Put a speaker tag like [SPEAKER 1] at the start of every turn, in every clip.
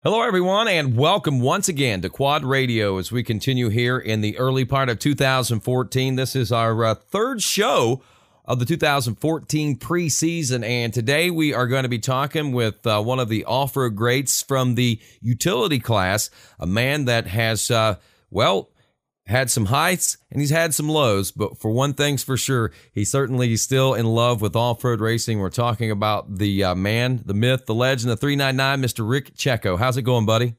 [SPEAKER 1] Hello, everyone, and welcome once again to Quad Radio as we continue here in the early part of 2014. This is our third show of the 2014 preseason, and today we are going to be talking with one of the off-road greats from the utility class, a man that has, had some heights and he's had some lows, but for one thing's for sure, he's certainly still in love with off-road racing. We're talking about the man, the myth, the legend, the 399, Mr. Rick Cecco. How's it going, buddy?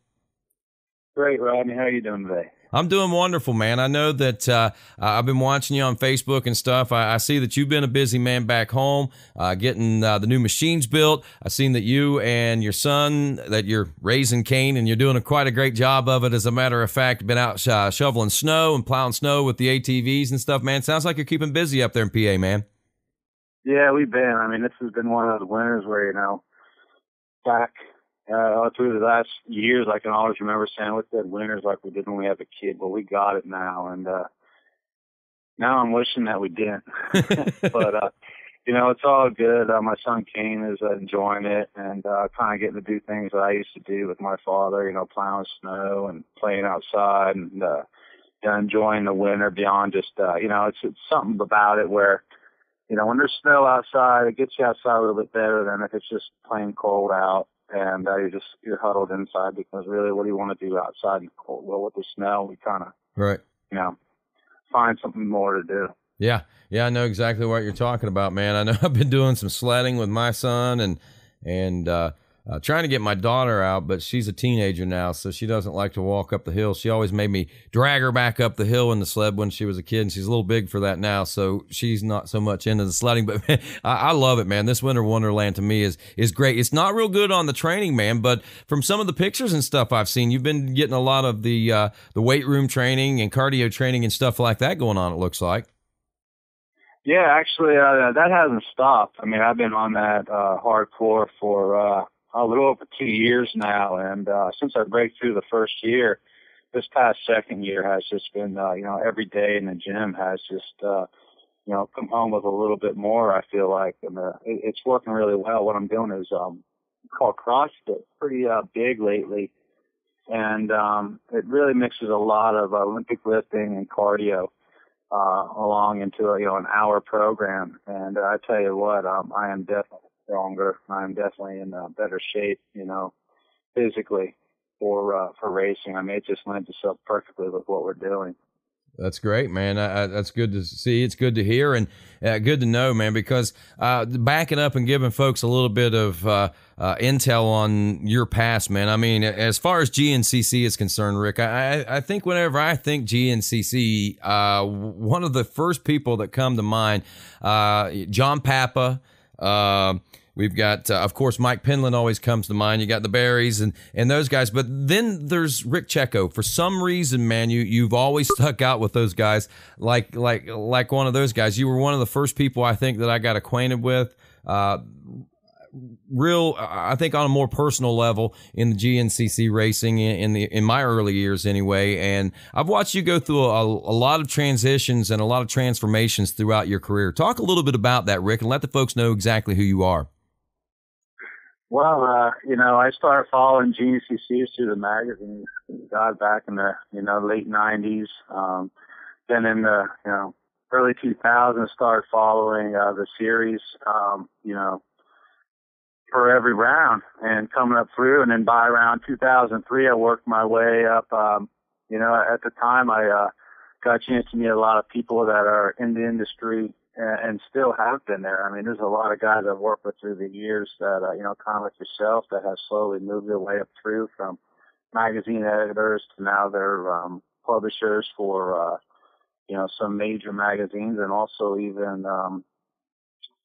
[SPEAKER 2] Great, Rodney. How are you doing today?
[SPEAKER 1] I'm doing wonderful, man. I know that I've been watching you on Facebook and stuff. I see that you've been a busy man back home, getting the new machines built. I've seen that you and your son, that you're raising Cain, and you're doing quite a great job of it. As a matter of fact, been out shoveling snow and plowing snow with the ATVs and stuff, man. Sounds like you're keeping busy up there in PA, man.
[SPEAKER 2] Yeah, we've been. I mean, this has been one of those winters where, back through the last years, I can always remember saying, "What's that winters like we did when we had a kid?" Well, we got it now, and now I'm wishing that we didn't. But it's all good. My son Cain is enjoying it, and kind of getting to do things that I used to do with my father. Plowing snow and playing outside, and enjoying the winter beyond just it's something about it where when there's snow outside, it gets you outside a little bit better than if it's just plain cold out. And you're huddled inside because really, what do you want to do outside in the cold? Well, with the snow, we kind of, find something more to do.
[SPEAKER 1] Yeah, I know exactly what you're talking about, man. I know I've been doing some sledding with my son and trying to get my daughter out, but she's a teenager now, so she doesn't like to walk up the hill. She always made me drag her back up the hill in the sled when she was a kid, and she's a little big for that now, so she's not so much into the sledding. But man, I love it, man. This winter wonderland to me is great. It's not real good on the training, man, but from some of the pictures and stuff I've seen, you've been getting a lot of the weight room training and cardio training and stuff like that going on, it looks like.
[SPEAKER 2] Yeah, actually, that hasn't stopped. I mean, I've been on that hardcore for a little over 2 years now, and since I break through the first year, this past second year has just been, every day in the gym has just, come home with a little bit more, I feel like, and it's working really well. What I'm doing is called CrossFit, pretty big lately, and it really mixes a lot of Olympic lifting and cardio along into an hour program, and I tell you what, I am definitely stronger. I'm definitely in better shape, physically for racing. I mean, it just lends itself perfectly with what we're doing.
[SPEAKER 1] That's great, man. That's good to see. It's good to hear and good to know, man, because backing up and giving folks a little bit of intel on your past, man. I mean, as far as GNCC is concerned, Rick, I think whenever I think GNCC, one of the first people that come to mind, John Papa, we've got, of course, Mike Penland always comes to mind. You got the Berries and those guys. But then there's Rick Cecco. For some reason, man, you've always stuck out with those guys like one of those guys. You were one of the first people I think that I got acquainted with. I think on a more personal level in the GNCC racing in my early years anyway. And I've watched you go through a lot of transitions and a lot of transformations throughout your career. Talk a little bit about that, Rick, and let the folks know exactly who you are.
[SPEAKER 2] Well, I started following GNCC through the magazine, God, back in the, late 90s. Then in the, early 2000s, started following the series, for every round and coming up through. And then by around 2003, I worked my way up. At the time, I got a chance to meet a lot of people that are in the industry and still have been there. I mean, there's a lot of guys I've worked with through the years that, kind of like yourself, that have slowly moved their way up through from magazine editors to now they're publishers for, some major magazines, and also even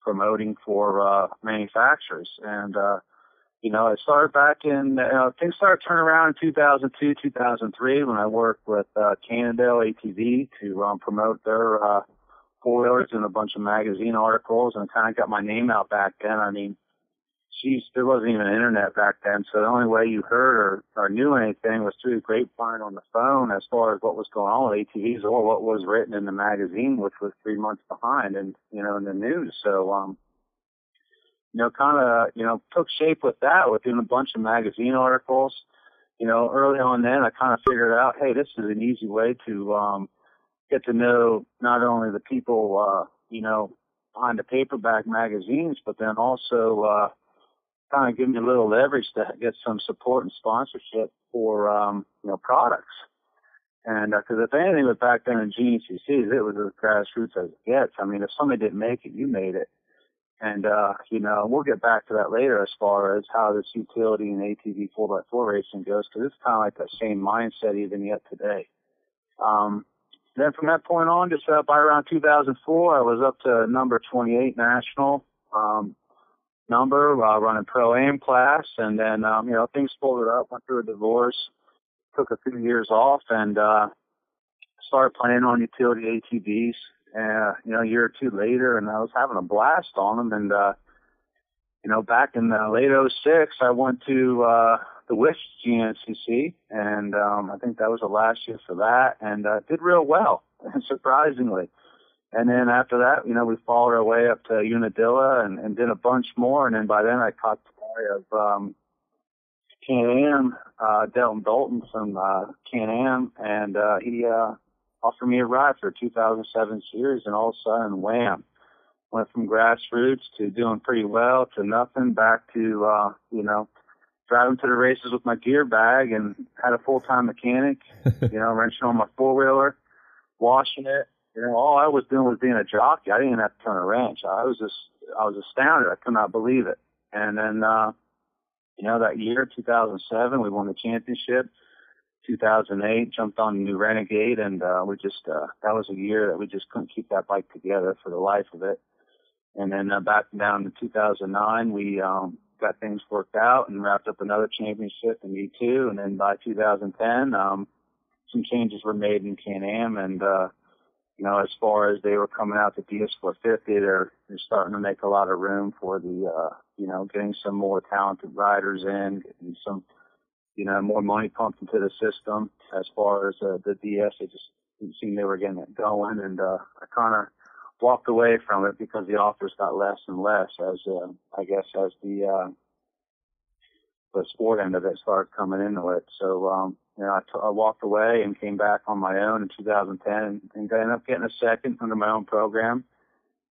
[SPEAKER 2] promoting for manufacturers. And, it started back in, things started turning around in 2002, 2003 when I worked with Cannondale ATV to promote their four-wheelers in a bunch of magazine articles, and kind of got my name out back then. I mean, there wasn't even internet back then, so the only way you heard or knew anything was through the grapevine on the phone as far as what was going on with ATVs or what was written in the magazine, which was 3 months behind and, in the news. So, took shape with that, with doing a bunch of magazine articles. early on then I kind of figured out, hey, this is an easy way to get to know not only the people, behind the paperback magazines, but then also kind of give me a little leverage to get some support and sponsorship for, products. And because if anything was back then in GNCCs, it was as grassroots as it gets. I mean, if somebody didn't make it, you made it. And, we'll get back to that later as far as how this utility and ATV 4x4 racing goes, because it's kind of like that same mindset even yet today. Then from that point on, just by around 2004, I was up to number 28 national number, running Pro-Am class. And then, things folded up, went through a divorce, took a few years off, and started playing on utility ATVs. A year or two later, and I was having a blast on them. And, back in late '06, I went to the Wish GNCC, and I think that was the last year for that, and did real well, surprisingly. And then after that, we followed our way up to Unadilla and did a bunch more. And then by then I caught the eye of Can-Am, Delton Dalton from Can-Am, and he offered me a ride for a 2007 series, and all of a sudden, wham, went from grassroots to doing pretty well to nothing, back to, driving to the races with my gear bag, and had a full-time mechanic, wrenching on my four-wheeler, washing it. All I was doing was being a jockey. I didn't even have to turn a wrench. I was astounded. I could not believe it. And then, that year, 2007, we won the championship. 2008, jumped on the new Renegade, and that was a year that we just couldn't keep that bike together for the life of it. And then back down to 2009, we got things worked out and wrapped up another championship in E2. And then by 2010, some changes were made in Can-Am, and as far as they were coming out to DS450, they're starting to make a lot of room for the getting some more talented riders in, getting some more money pumped into the system. As far as the DS, they just didn't seem they were getting it going, and I kind of walked away from it because the offers got less and less as the sport end of it started coming into it. So I walked away and came back on my own in 2010, and ended up getting a second under my own program.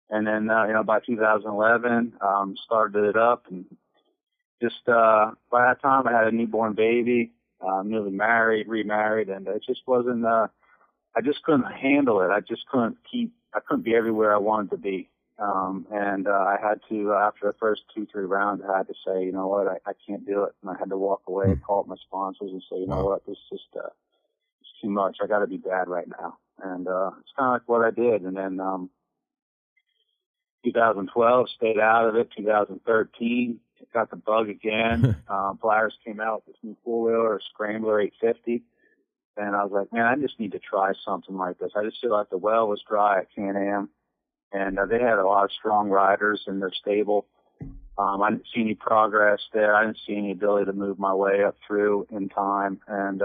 [SPEAKER 2] And then by 2011, started it up, and just by that time I had a newborn baby, newly married, remarried, and it just wasn't. I just couldn't handle it. I couldn't be everywhere I wanted to be. And I had to, after the first 2-3 rounds, I had to say, you know what, I can't do it. And I had to walk away, call up my sponsors and say, you know what, this is just, it's too much. I got to be dad right now. And it's kind of like what I did. And then 2012, stayed out of it. 2013, got the bug again. Polaris came out with this new four-wheeler, a Scrambler 850. And I was like, man, I just need to try something like this. I just feel like the well was dry at Can-Am. And they had a lot of strong riders in their stable. I didn't see any progress there. I didn't see any ability to move my way up through in time. And,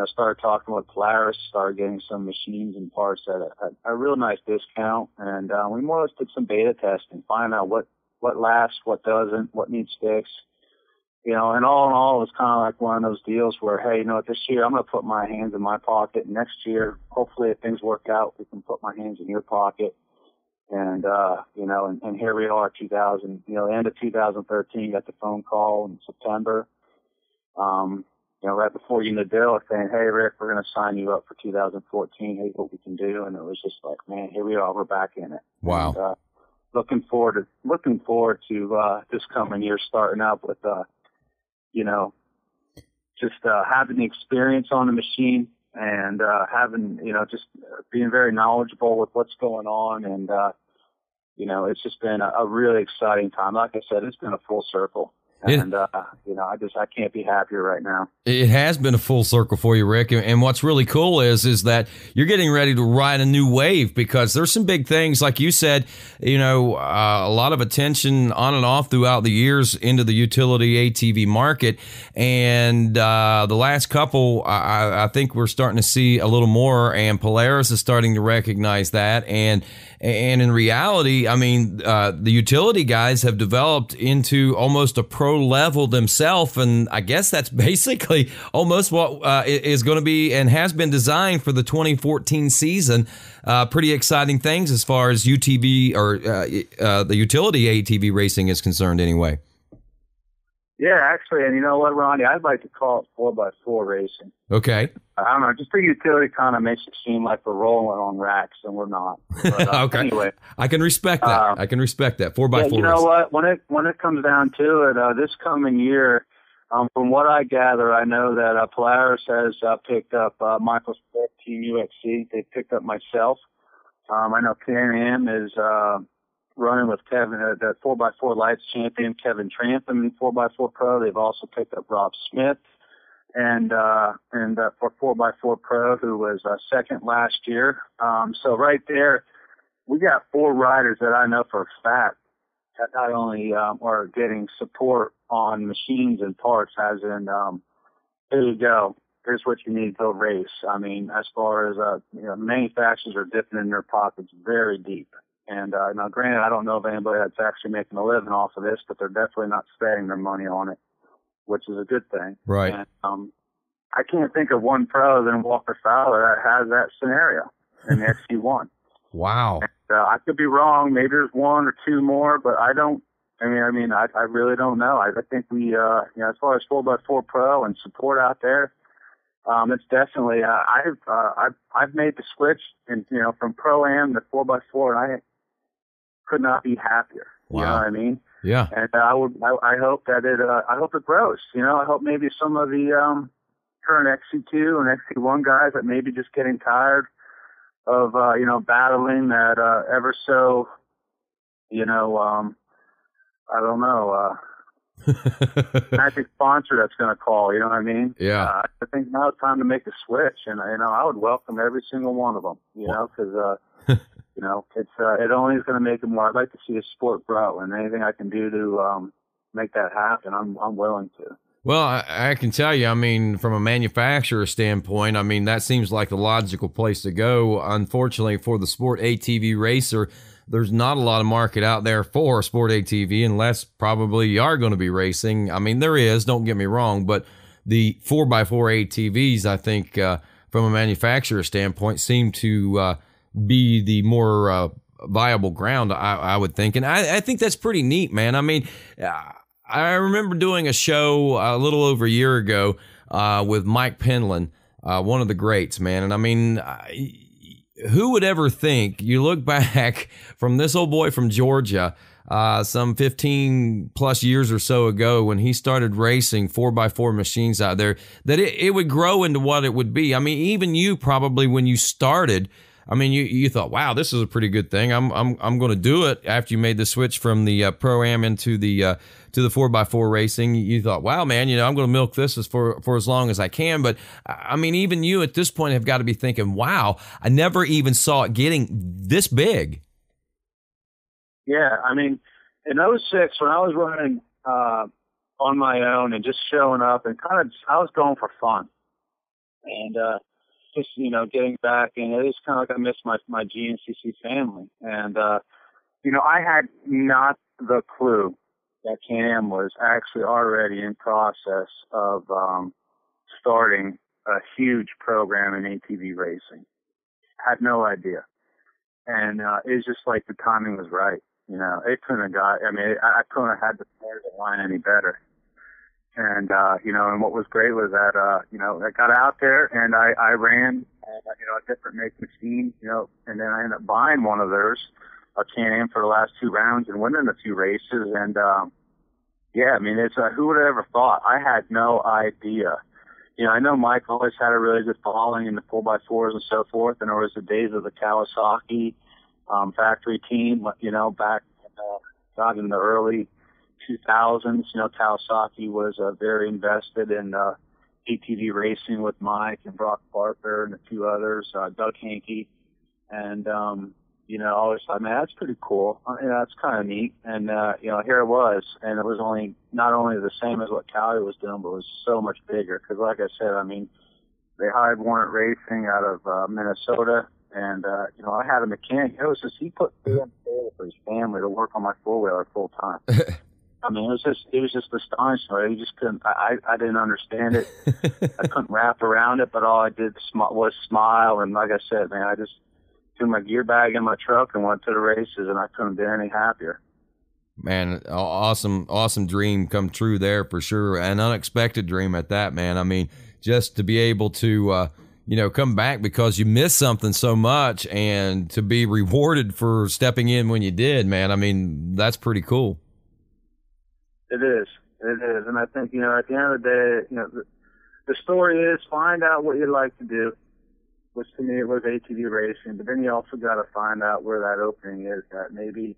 [SPEAKER 2] started talking with Polaris, started getting some machines and parts at a real nice discount. And we more or less did some beta testing, finding out what lasts, what doesn't, what needs fixed. And all in all, it was kind of like one of those deals where, hey, this year I'm going to put my hands in my pocket. And next year, hopefully, if things work out, we can put my hands in your pocket. And, and here we are, the end of 2013, got the phone call in September, right before Unadilla saying, hey, Rick, we're going to sign you up for 2014. Hey, what we can do. And it was just like, man, here we are. We're back in it.
[SPEAKER 1] Wow.
[SPEAKER 2] And, looking forward to this coming year, starting out with, having the experience on the machine and having, just being very knowledgeable with what's going on. And, it's just been a really exciting time. Like I said, it's been a full circle. And, I can't be happier right now.
[SPEAKER 1] It has been a full circle for you, Rick. And what's really cool is that you're getting ready to ride a new wave, because there's some big things, like you said, a lot of attention on and off throughout the years into the utility ATV market. And the last couple, I think we're starting to see a little more, and Polaris is starting to recognize that. And in reality, I mean, the utility guys have developed into almost a pro pro level themselves, and I guess that's basically almost what is going to be and has been designed for the 2014 season. Pretty exciting things as far as UTV or the utility ATV racing is concerned anyway.
[SPEAKER 2] Yeah, actually, and you know what, Ronnie? I'd like to call it 4x4 racing.
[SPEAKER 1] Okay.
[SPEAKER 2] I don't know, just the utility kind of makes it seem like we're rolling on racks, and we're not. But,
[SPEAKER 1] okay.
[SPEAKER 2] Anyway,
[SPEAKER 1] I can respect that. I can respect that. 4x4
[SPEAKER 2] yeah, you know
[SPEAKER 1] racing.
[SPEAKER 2] what? When it comes down to it, this coming year, from what I gather, I know that Polaris has picked up Michael Smith, Team UXC. They picked up myself. I know Can-Am is running with Kevin, the 4x4 Lights champion, Kevin Trantham in 4x4 Pro. They've also picked up Rob Smith. And for 4x4 Pro, who was second last year. So right there, we got 4 riders that I know for a fact that not only are getting support on machines and parts, as in, here you go, here's what you need to race. I mean, as far as manufacturers are dipping in their pockets very deep. And now, granted, I don't know of anybody that's actually making a living off of this, but they're definitely not spending their money on it, which is a good thing.
[SPEAKER 1] Right.
[SPEAKER 2] And, I can't think of one pro than Walker Fowler that has that scenario in the XC1.
[SPEAKER 1] Wow.
[SPEAKER 2] And, I could be wrong. Maybe there's 1 or 2 more, but I really don't know. I think we, as far as 4x4 Pro and support out there, it's definitely, I've made the switch and, from Pro-Am to 4x4, and I could not be happier.
[SPEAKER 1] Wow.
[SPEAKER 2] You know what I mean?
[SPEAKER 1] Yeah.
[SPEAKER 2] And I hope that I hope it grows. I hope maybe some of the current XC2 and XC1 guys that may be just getting tired of battling that ever so I don't know magic sponsor that's going to call. You know what I mean?
[SPEAKER 1] Yeah.
[SPEAKER 2] I think now it's time to make a switch, and I would welcome every single one of them. Because it only is going to make it more. I'd like to see a sport grow, and anything I can do to make that happen, I'm willing to.
[SPEAKER 1] Well, I can tell you, I mean, from a manufacturer standpoint, I mean, that seems like the logical place to go. Unfortunately, for the sport ATV racer, there's not a lot of market out there for a sport ATV unless probably you are going to be racing. I mean, there is, don't get me wrong, but the 4x4 ATVs, I think, from a manufacturer standpoint, seem to be the more viable ground, I would think. And I think that's pretty neat, man. I mean, I remember doing a show a little over a year ago with Mike Penland, one of the greats, man. And I mean, who would ever think, you look back from this old boy from Georgia, some 15 plus years or so ago when he started racing 4x4 machines out there, that it would grow into what it would be. I mean, even you probably when you started, I mean, you thought, wow, this is a pretty good thing. I'm going to do it. After you made the switch from the Pro-Am into the 4x4 racing, you thought, wow, man, I'm going to milk this for as long as I can. But I mean, even you at this point have got to be thinking, wow, I never even saw it getting this big.
[SPEAKER 2] Yeah, I mean, in '06 when I was running on my own and just showing up and I was going for fun and just getting back, and it is kind of like I miss my GNCC family, and I had not the clue that Can-Am was actually already in process of starting a huge program in ATV racing. Had no idea. And it's just like the timing was right. It couldn't have got, I couldn't have had the players line any better. And, and what was great was that, I got out there and I ran, a different make machine, and then I ended up buying one of theirs, a Can-Am for the last 2 rounds and winning a few races. And, it's, who would have ever thought? I had no idea. I know Mike always had a really good following in the 4x4s and so forth, and there was the days of the Kawasaki factory team, back in the early 2000s. Kawasaki was very invested in ATV racing with Mike and Brock Parker and a few others, Doug Hankey, and I always thought, man, that's pretty cool. That's kind of neat. And here it was, and it was not only the same as what Cali was doing, but it was so much bigger. Because, like I said, they hired Warrant Racing out of Minnesota, and I had a mechanic. It was just he put food on the table for his family to work on my 4-wheeler full time. I mean, it was just astonishing. Right? You just couldn't. I didn't understand it. I couldn't wrap around it. But all I did was smile. And like I said, man, I just threw my gear bag in my truck and went to the races, and I couldn't be any happier.
[SPEAKER 1] Man, awesome dream come true there for sure. An unexpected dream at that, man. I mean, just to be able to, come back because you missed something so much and to be rewarded for stepping in when you did, man. I mean, that's pretty cool.
[SPEAKER 2] It is. And I think, at the end of the day, the story is find out what you like to do, which to me it was ATV racing, but then you also got to find out where that opening is, that maybe,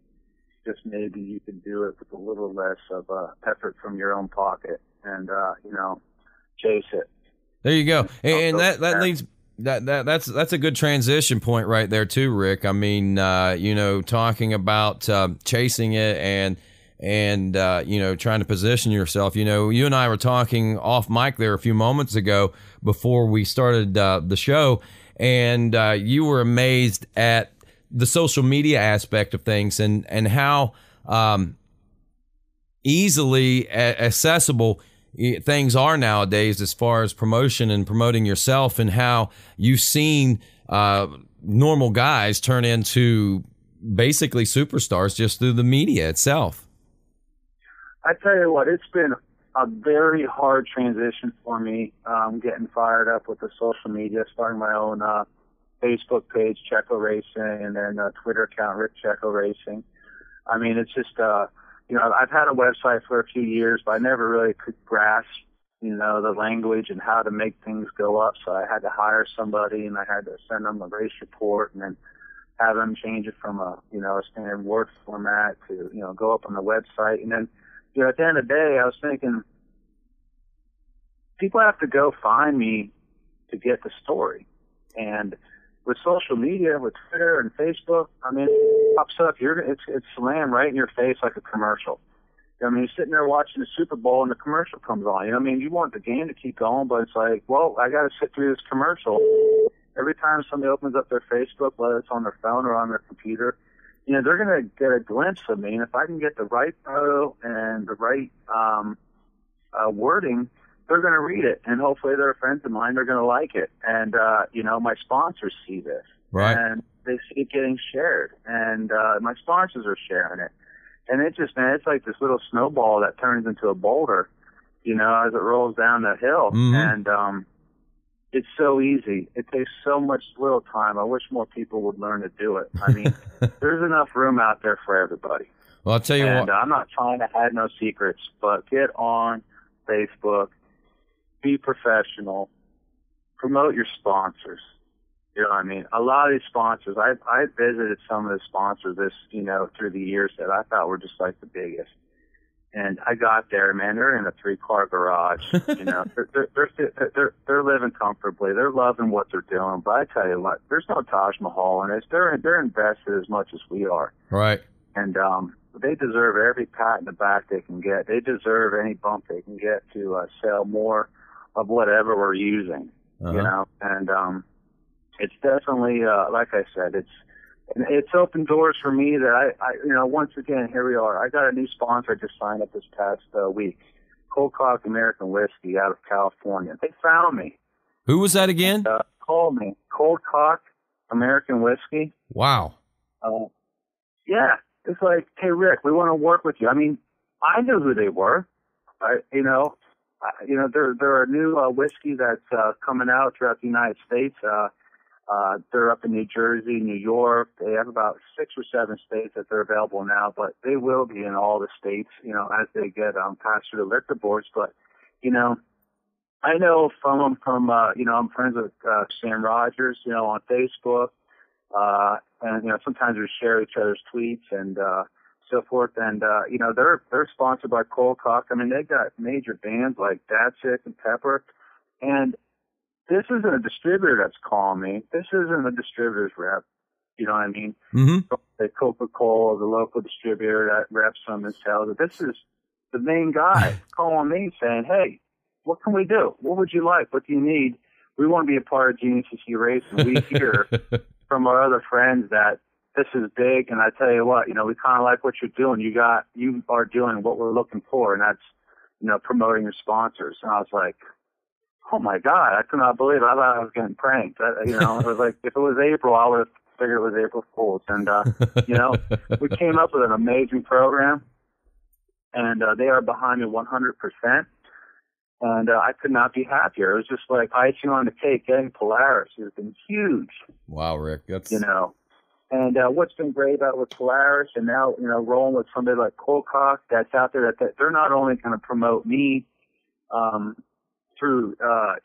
[SPEAKER 2] just maybe you can do it with a little less of effort from your own pocket and, chase it.
[SPEAKER 1] There you go. And that leads, that's a good transition point right there too, Rick. I mean, talking about chasing it and trying to position yourself. You and I were talking off mic there a few moments ago before we started the show, and you were amazed at the social media aspect of things and how easily accessible things are nowadays as far as promotion and promoting yourself, and how you've seen normal guys turn into basically superstars just through the media itself.
[SPEAKER 2] I tell you what, it's been a very hard transition for me, getting fired up with the social media, starting my own Facebook page, Cecco Racing, and then Twitter account, Rick Cecco Racing. I mean, it's just, I've had a website for a few years, but I never really could grasp, the language and how to make things go up. So I had to hire somebody, and I had to send them a race report and then have them change it from a standard Word format to, go up on the website. And then, at the end of the day, I was thinking, people have to go find me to get the story. And with social media, with Twitter and Facebook, I mean, it pops up. It's slammed right in your face like a commercial. I mean, you're sitting there watching the Super Bowl and the commercial comes on. I mean, you want the game to keep going, but it's like, well, I got to sit through this commercial. Every time somebody opens up their Facebook, whether it's on their phone or on their computer, they're going to get a glimpse of me. And if I can get the right photo and the right wording, they're going to read it, and hopefully they're friends of mine. They're going to like it. And, my sponsors see this.
[SPEAKER 1] Right.
[SPEAKER 2] And they see it getting shared. And my sponsors are sharing it. And it's like this little snowball that turns into a boulder, as it rolls down the hill. Mm-hmm. And it's so easy. It takes so much little time. I wish more people would learn to do it. I mean, there's enough room out there for everybody.
[SPEAKER 1] Well, I'll tell you what.
[SPEAKER 2] I'm not trying to hide no secrets, but get on Facebook. Be professional, promote your sponsors. You know what I mean? A lot of these sponsors, I visited some of the sponsors through the years that I thought were just like the biggest. And I got there, man, they're in a 3-car garage. They're living comfortably. They're loving what they're doing. But I tell you what, there's no Taj Mahal in this. They're invested as much as we are.
[SPEAKER 1] Right.
[SPEAKER 2] And they deserve every pat in the back they can get. They deserve any bump they can get to sell more of whatever we're using, and it's definitely, like I said, it's opened doors for me that I once again, here we are. I got a new sponsor I just signed up this past week, Cold Cock American Whiskey out of California. They found me.
[SPEAKER 1] Who was that again?
[SPEAKER 2] Called me, Cold Cock American Whiskey. Wow. Yeah, it's like, hey Rick, we want to work with you. I mean, I knew who they were. They're a new whiskey that's coming out throughout the United States. They're up in New Jersey, New York. They have about 6 or 7 states that they're available now, but they will be in all the states, as they get passed through the liquor boards. But, I know from them I'm friends with Sam Rogers, on Facebook. And, sometimes we share each other's tweets and so forth. And, they're sponsored by Cold Cock. I mean, they got major bands like Datsick and Pepper. And this isn't a distributor that's calling me. This isn't a distributor's rep. You know what I mean? Mm-hmm. The Coca-Cola, the local distributor that reps them and sells it. This is the main guy calling me saying, hey, what can we do? What would you like? What do you need? We want to be a part of GNCC Racing. We hear from our other friends that this is big, and I tell you what, we kind of like what you're doing. You are doing what we're looking for, and that's, promoting your sponsors. And I was like, oh my God, I could not believe it. I thought I was getting pranked. It was like, if it was April, I would have figured it was April Fool's. And, we came up with an amazing program, and they are behind me 100%. And I could not be happier. It was just like icing on the cake. Getting Polaris has been huge.
[SPEAKER 1] Wow, Rick. That's
[SPEAKER 2] And what's been great about with Polaris, and now rolling with somebody like Colcock that's out there, that they're not only going to promote me through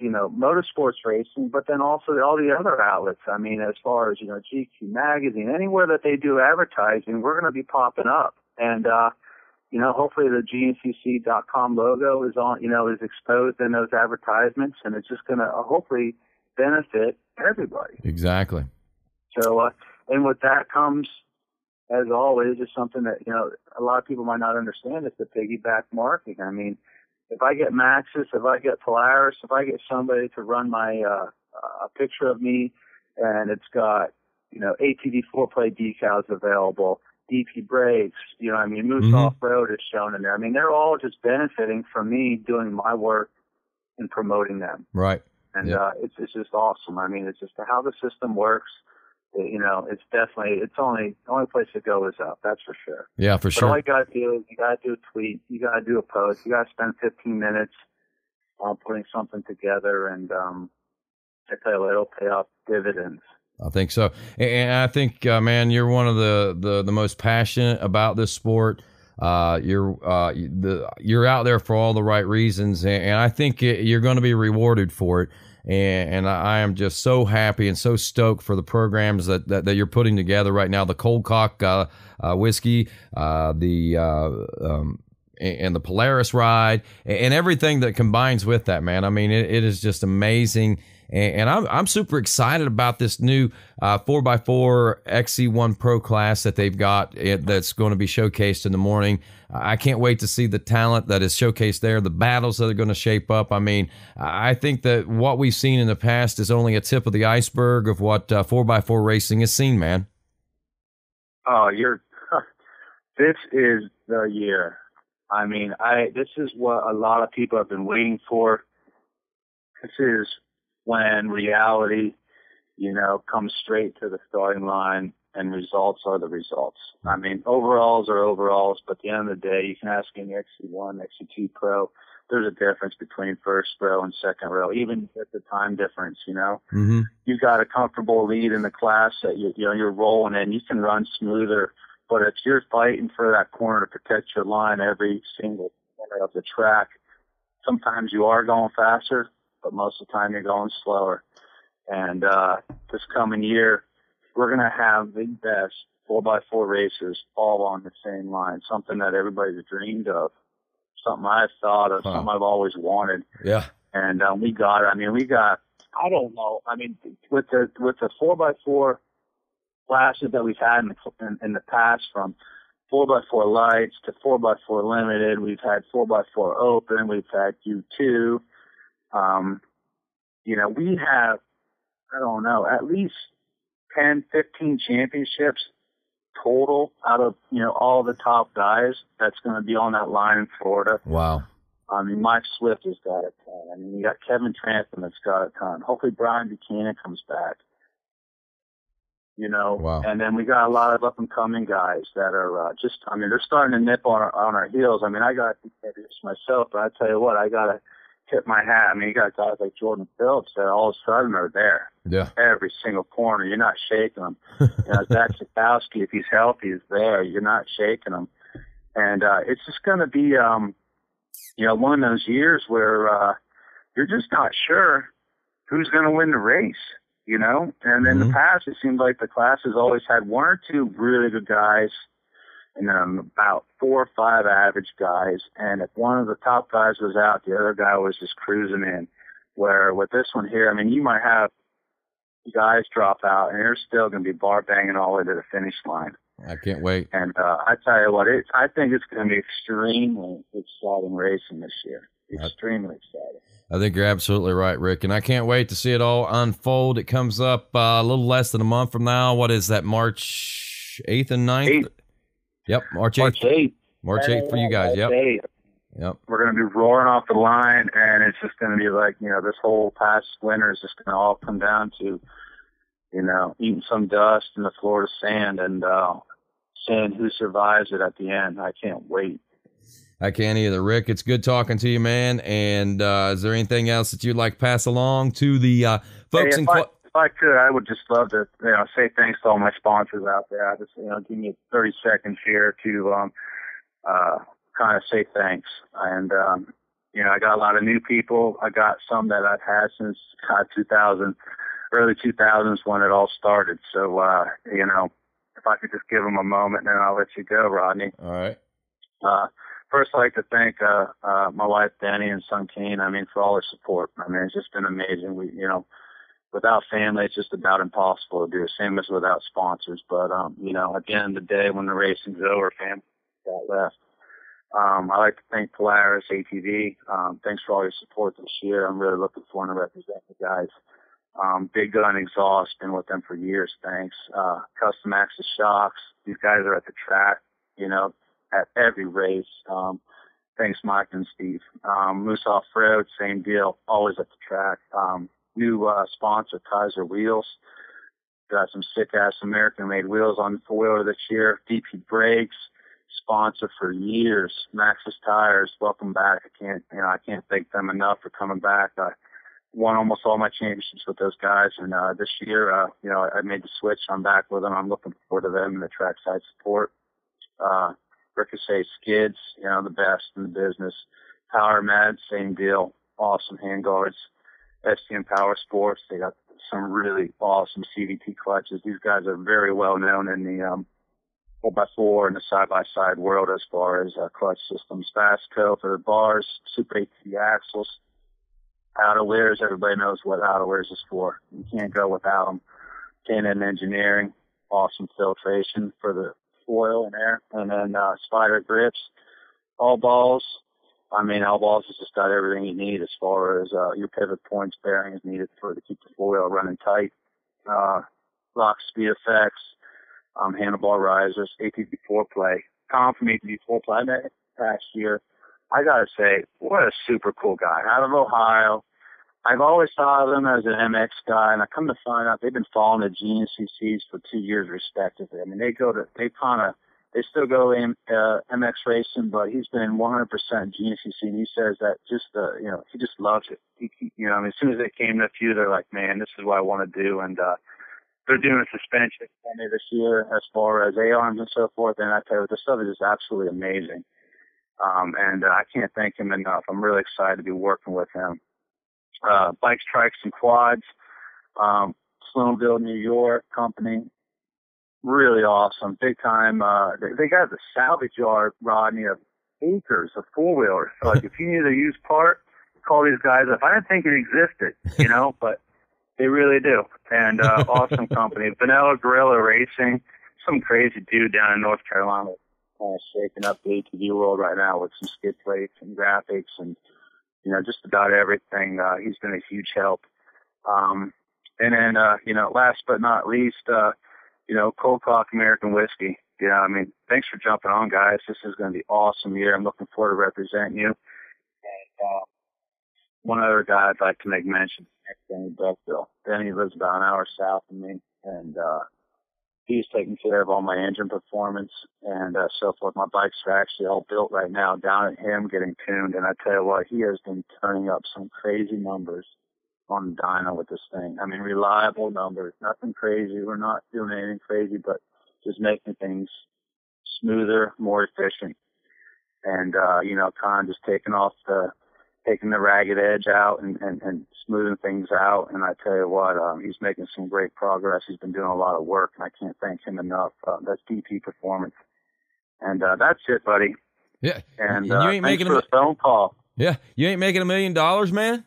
[SPEAKER 2] motorsports racing, but then also all the other outlets. I mean, as far as GQ magazine, anywhere that they do advertising, we're going to be popping up. And hopefully the GNCC.com logo is on, is exposed in those advertisements, and it's just going to hopefully benefit everybody.
[SPEAKER 1] Exactly.
[SPEAKER 2] So, and with that comes, as always, is something that, a lot of people might not understand, is the piggyback marketing. I mean, if I get Maxxis, if I get Polaris, if I get somebody to run my, a picture of me, and it's got, ATV 4-play decals available, DP brakes, Moose Off-Road is shown in there. I mean, they're all just benefiting from me doing my work and promoting them.
[SPEAKER 1] Right.
[SPEAKER 2] And it's just awesome. I mean, it's just how the system works. It's definitely, the only place to go is up. That's for sure.
[SPEAKER 1] Yeah, for sure.
[SPEAKER 2] All you got to do is you got to do a tweet. You got to do a post. You got to spend 15 minutes on putting something together. And I tell you what, it'll pay off dividends.
[SPEAKER 1] I think so. And I think, man, you're one of the most passionate about this sport. You're out there for all the right reasons. And I think you're going to be rewarded for it. And I am just so happy and so stoked for the programs that you're putting together right now. The Cold Cock whiskey, and the Polaris ride, and everything that combines with that, man. I mean, it is just amazing. And I'm super excited about this new 4x4 XC1 Pro class that they've got that's going to be showcased in the morning. I can't wait to see the talent that is showcased there, the battles that are going to shape up. I mean, I think that what we've seen in the past is only a tip of the iceberg of what 4x4 racing has seen, man.
[SPEAKER 2] Oh, this is the year. I mean, this is what a lot of people have been waiting for. This is when reality, comes straight to the starting line and results are the results. I mean, overalls are overalls, but at the end of the day, you can ask any XC1, XC2 Pro, there's a difference between first row and second row, even at the time difference,
[SPEAKER 1] Mm-hmm.
[SPEAKER 2] You've got a comfortable lead in the class that you're rolling in. You can run smoother, but if you're fighting for that corner to protect your line every single corner of the track, sometimes you are going faster, but most of the time you're going slower. And this coming year, we're going to have the best 4x4 racers all on the same line, something that everybody's dreamed of, something I've thought of, something I've always wanted.
[SPEAKER 1] Yeah.
[SPEAKER 2] And we got, I don't know, with the 4x4 classes that we've had in the past, from 4x4 lights to 4x4 limited, we've had 4x4 open, we've had U2. We have, I don't know, at least 10, 15 championships total out of, all the top guys that's going to be on that line in Florida.
[SPEAKER 1] Wow.
[SPEAKER 2] Mike Swift has got a ton. You got Kevin Trantham that's got a ton. Hopefully Brian Buchanan comes back.
[SPEAKER 1] Wow.
[SPEAKER 2] And then we got a lot of up-and-coming guys that are they're starting to nip on our heels. I got to do this myself, but I tell you what, I got to tip my hat. You got guys like Jordan Phillips that all of a sudden are there.
[SPEAKER 1] Yeah.
[SPEAKER 2] Every single corner. You're not shaking them. Zach Sikowski, if he's healthy, is there. You're not shaking him. And it's just going to be, one of those years where you're just not sure who's going to win the race, And in the past, it seemed like the class has always had one or two really good guys and about 4 or 5 average guys. And if one of the top guys was out, the other guy was just cruising in. Where with this one here, you might have guys drop out, and you're still going to be bar banging all the way to the finish line.
[SPEAKER 1] I can't wait.
[SPEAKER 2] And I tell you what, I think it's going to be extremely exciting racing this year. Extremely exciting.
[SPEAKER 1] I think you're absolutely right, Rick, and I can't wait to see it all unfold. It comes up a little less than a month from now. What is that, March March 8th and 9th.
[SPEAKER 2] 8th.
[SPEAKER 1] Yep, March 8th.
[SPEAKER 2] March 8th.
[SPEAKER 1] March 8th for you guys. Yep. 8th. Yep.
[SPEAKER 2] We're going to be roaring off the line, and it's just going to be like, this whole past winter is just going to all come down to, eating some dust in the Florida sand and seeing who survives it at the end. I can't wait.
[SPEAKER 1] I can't either. Rick, it's good talking to you, man. And is there anything else that you'd like to pass along to the folks
[SPEAKER 2] Hey,
[SPEAKER 1] in
[SPEAKER 2] if I could, I would just love to, say thanks to all my sponsors out there. I just, give me 30 seconds here to kind of say thanks. And, I got a lot of new people. I got some that I've had since 2000, early 2000s when it all started. So, if I could just give them a moment, then I'll let you go, Rodney.
[SPEAKER 1] All right.
[SPEAKER 2] First, I'd like to thank my wife, Danny, and son, Kane, for all their support. It's just been amazing. We, without family, it's just about impossible to do. Same as without sponsors. But, at the end of the day, when the racing's over, family got left. I'd like to thank Polaris, ATV. Thanks for all your support this year. I'm really looking forward to representing you guys. Big Gun Exhaust, been with them for years. Thanks. Custom Access Shocks. These guys are at the track, at every race. Thanks, Mike and Steve. Moose Off-Road, same deal. Always at the track. New sponsor, Kaiser Wheels. Got some sick-ass American-made wheels on the four-wheeler this year. DP Brakes. Sponsor for years. Maxxis Tires, welcome back. I can't thank them enough for coming back. I won almost all my championships with those guys, and this year, I made the switch. I'm back with them. I'm looking forward to them and the trackside support. Ricochet Skids, the best in the business. Power Med, same deal. Awesome handguards. STM Power Sports, they got some really awesome CVT clutches. These guys are very well known in the 4x4 and the side-by-side world as far as clutch systems. Fastco for the bars, Super AT axles, outerwears. Everybody knows what outerwears is for. You can't go without them. Canon Engineering, awesome filtration for the foil and air. And then Spider Grips, All Balls. All Balls has just got everything you need as far as your pivot points, bearings needed to keep the foil running tight. Lock Speed Effects. Handlebar risers, ATV foreplay. Tom from ATV foreplay I met last year. I gotta say, what a super cool guy. Out of Ohio. I've always thought of him as an MX guy, and I come to find out they've been following the GNCCs for 2 years respectively. They still go MX racing, but he's been 100% GNCC, and he says that he just loves it. As soon as they came to a few, they're like, man, this is what I want to do, and they're doing a suspension this year as far as A-arms and so forth, and I tell you, this stuff is just absolutely amazing. And I can't thank him enough. I'm really excited to be working with him. Bikes, Trikes, and Quads, Sloanville, New York company, really awesome, big time. They got the salvage yard, Rodney, of acres of four-wheelers. So, if you need a used part, call these guys up. I didn't think it existed, but they really do. And awesome company. Vanilla Gorilla Racing, some crazy dude down in North Carolina, kind of shaking up the ATV world right now with some skid plates and graphics and, just about everything. He's been a huge help. And then, last but not least, Cold Cock American Whiskey. Thanks for jumping on, guys. This is going to be an awesome year. I'm looking forward to representing you. And one other guy I'd like to make mention, Danny Beckville. Danny lives about an hour south of me, and he's taking care of all my engine performance and so forth. My bikes are actually all built right now down at him getting tuned, and I tell you what, he has been turning up some crazy numbers on the dyno with this thing. Reliable numbers, nothing crazy. We're not doing anything crazy, but just making things smoother, more efficient, and kind of just taking the ragged edge out and smoothing things out. And I tell you what, he's making some great progress. He's been doing a lot of work, and I can't thank him enough. That's DP Performance. And that's it, buddy.
[SPEAKER 1] Yeah.
[SPEAKER 2] And
[SPEAKER 1] you ain't making
[SPEAKER 2] a phone call.
[SPEAKER 1] Yeah. You ain't making $1 million, man?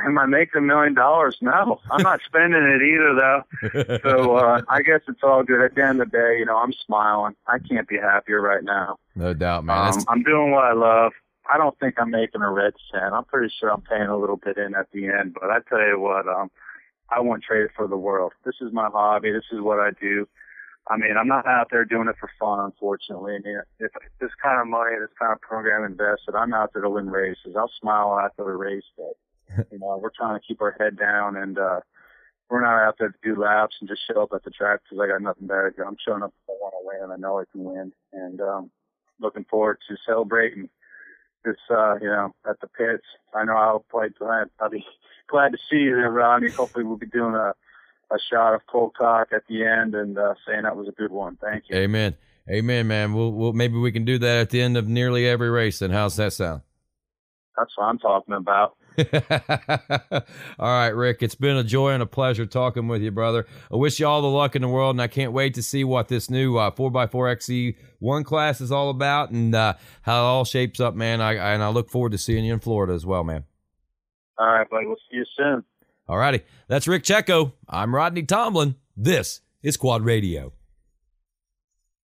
[SPEAKER 2] Am I making $1 million? No, I'm not spending it either, though. So I guess it's all good. At the end of the day, I'm smiling. I can't be happier right now.
[SPEAKER 1] No doubt, man.
[SPEAKER 2] I'm doing what I love. I don't think I'm making a red cent. I'm pretty sure I'm paying a little bit in at the end. But I tell you what, I won't trade it for the world. This is my hobby. This is what I do. I mean, I'm not out there doing it for fun, unfortunately. I mean, if this kind of money, this kind of program invested, I'm out there to win races. I'll smile after the race, but, you know, we're trying to keep our head down, and we're not out there to do laps and just show up at the track because I got nothing better to do. I'm showing up if I want to win. I know I can win, and looking forward to celebrating this, you know, at the pits. I know I'll be glad to see you there, Rodney. Hopefully we'll be doing a shot of cold cock at the end and saying that was a good one. Thank you.
[SPEAKER 1] Amen. Amen, man. We'll maybe we can do that at the end of nearly every race. Then how's that sound?
[SPEAKER 2] That's what I'm talking about.
[SPEAKER 1] All right, Rick. It's been a joy and a pleasure talking with you, brother. I wish you all the luck in the world, and I can't wait to see what this new 4x4 XC1 class is all about and how it all shapes up, man. I look forward to seeing you in Florida as well, man.
[SPEAKER 2] All right, buddy. We'll see you soon.
[SPEAKER 1] All righty. That's Rick Cecco. I'm Rodney Tomlin. This is Quad Radio.